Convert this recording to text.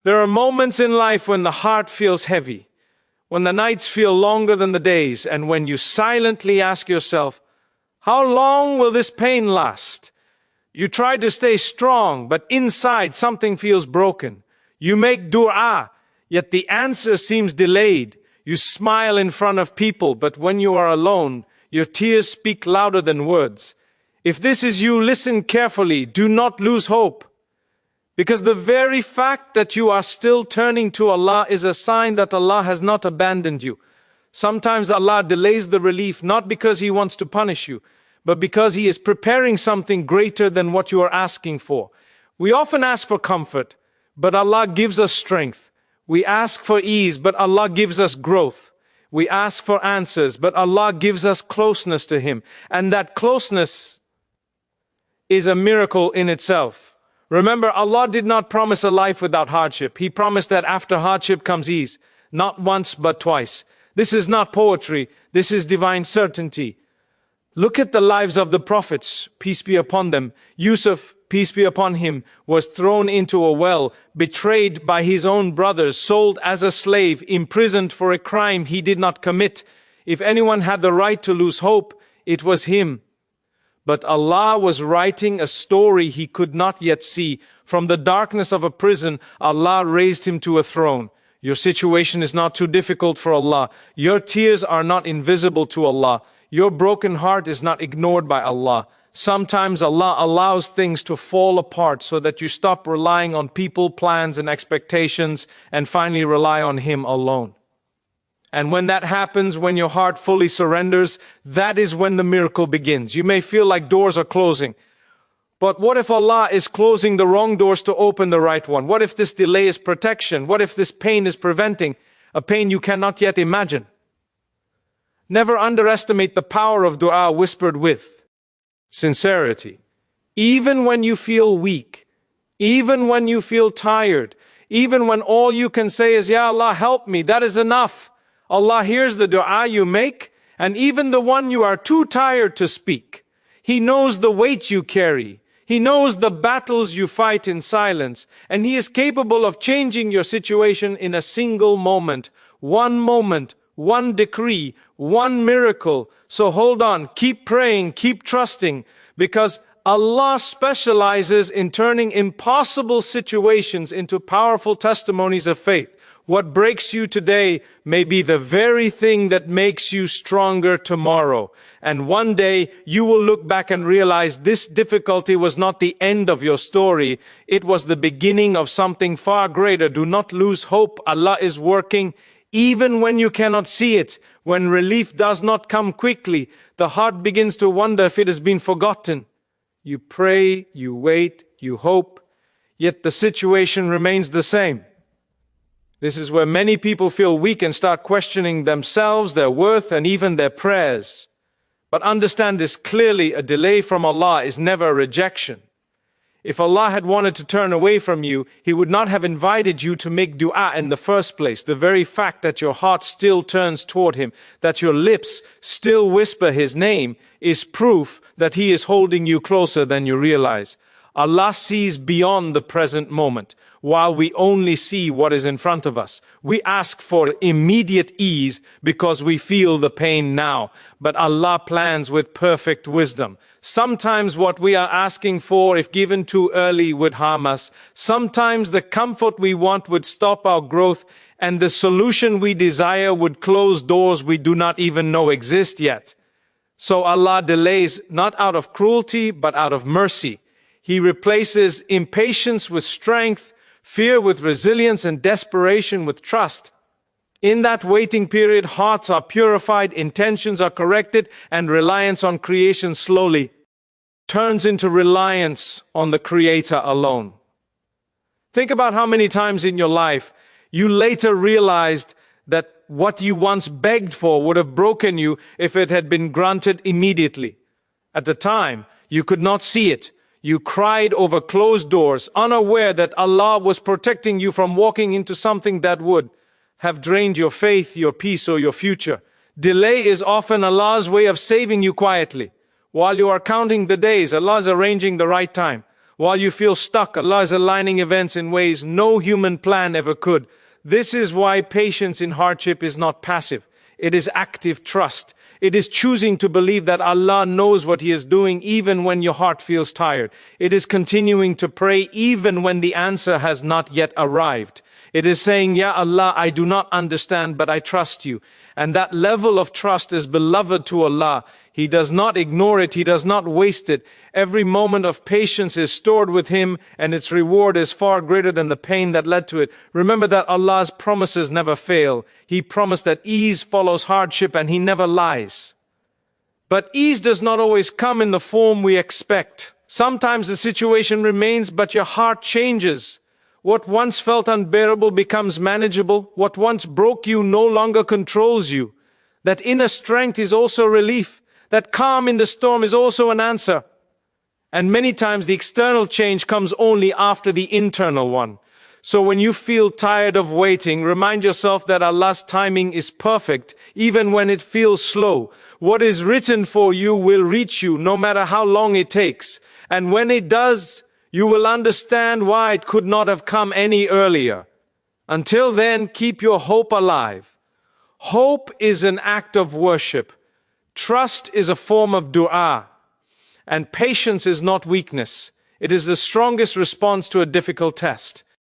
There are moments in life when the heart feels heavy, when the nights feel longer than the days, and when you silently ask yourself, how long will this pain last? You try to stay strong, but inside something feels broken. You make du'a, yet the answer seems delayed. You smile in front of people, but when you are alone, your tears speak louder than words. If this is you, listen carefully. Do not lose hope. Because the very fact that you are still turning to Allah is a sign that Allah has not abandoned you. Sometimes Allah delays the relief not because He wants to punish you, but because He is preparing something greater than what you are asking for. We often ask for comfort, but Allah gives us strength. We ask for ease, but Allah gives us growth. We ask for answers, but Allah gives us closeness to Him. And that closeness is a miracle in itself. Remember, Allah did not promise a life without hardship. He promised that after hardship comes ease, not once but twice. This is not poetry, this is divine certainty. Look at the lives of the prophets, peace be upon them. Yusuf, peace be upon him, was thrown into a well, betrayed by his own brothers, sold as a slave, imprisoned for a crime he did not commit. If anyone had the right to lose hope, it was him. But Allah was writing a story he could not yet see. From the darkness of a prison, Allah raised him to a throne. Your situation is not too difficult for Allah. Your tears are not invisible to Allah. Your broken heart is not ignored by Allah. Sometimes Allah allows things to fall apart so that you stop relying on people, plans, and expectations and finally rely on Him alone. And when that happens, when your heart fully surrenders, that is when the miracle begins. You may feel like doors are closing. But what if Allah is closing the wrong doors to open the right one? What if this delay is protection? What if this pain is preventing a pain you cannot yet imagine? Never underestimate the power of du'a whispered with sincerity. Even when you feel weak, even when you feel tired, even when all you can say is, Ya Allah, help me, that is enough. Allah hears the du'a you make, and even the one you are too tired to speak. He knows the weight you carry. He knows the battles you fight in silence, and He is capable of changing your situation in a single moment, one decree, one miracle. So hold on, keep praying, keep trusting, because Allah specializes in turning impossible situations into powerful testimonies of faith. What breaks you today may be the very thing that makes you stronger tomorrow. And one day you will look back and realize this difficulty was not the end of your story. It was the beginning of something far greater. Do not lose hope. Allah is working even when you cannot see it. When relief does not come quickly, the heart begins to wonder if it has been forgotten. You pray, you wait, you hope, yet the situation remains the same. This is where many people feel weak and start questioning themselves, their worth, and even their prayers. But understand this clearly, a delay from Allah is never a rejection. If Allah had wanted to turn away from you, He would not have invited you to make du'a in the first place. The very fact that your heart still turns toward Him, that your lips still whisper His name, is proof that He is holding you closer than you realize. Allah sees beyond the present moment, while we only see what is in front of us. We ask for immediate ease because we feel the pain now, but Allah plans with perfect wisdom. Sometimes what we are asking for, if given too early, would harm us. Sometimes the comfort we want would stop our growth, and the solution we desire would close doors we do not even know exist yet. So Allah delays not out of cruelty, but out of mercy. He replaces impatience with strength, fear with resilience, and desperation with trust. In that waiting period, hearts are purified, intentions are corrected, and reliance on creation slowly turns into reliance on the Creator alone. Think about how many times in your life you later realized that what you once begged for would have broken you if it had been granted immediately. At the time, you could not see it. You cried over closed doors, unaware that Allah was protecting you from walking into something that would have drained your faith, your peace, or your future. Delay is often Allah's way of saving you quietly. While you are counting the days, Allah is arranging the right time. While you feel stuck, Allah is aligning events in ways no human plan ever could. This is why patience in hardship is not passive. It is active trust. It is choosing to believe that Allah knows what He is doing even when your heart feels tired. It is continuing to pray even when the answer has not yet arrived. It is saying, Ya Allah, I do not understand, but I trust you. And that level of trust is beloved to Allah. He does not ignore it. He does not waste it. Every moment of patience is stored with Him, and its reward is far greater than the pain that led to it. Remember that Allah's promises never fail. He promised that ease follows hardship, and He never lies. But ease does not always come in the form we expect. Sometimes the situation remains, but your heart changes. What once felt unbearable becomes manageable. What once broke you no longer controls you. That inner strength is also relief. That calm in the storm is also an answer. And many times the external change comes only after the internal one. So when you feel tired of waiting, remind yourself that Allah's timing is perfect, even when it feels slow. What is written for you will reach you, no matter how long it takes. And when it does, you will understand why it could not have come any earlier. Until then, keep your hope alive. Hope is an act of worship. Trust is a form of du'a. And patience is not weakness. It is the strongest response to a difficult test.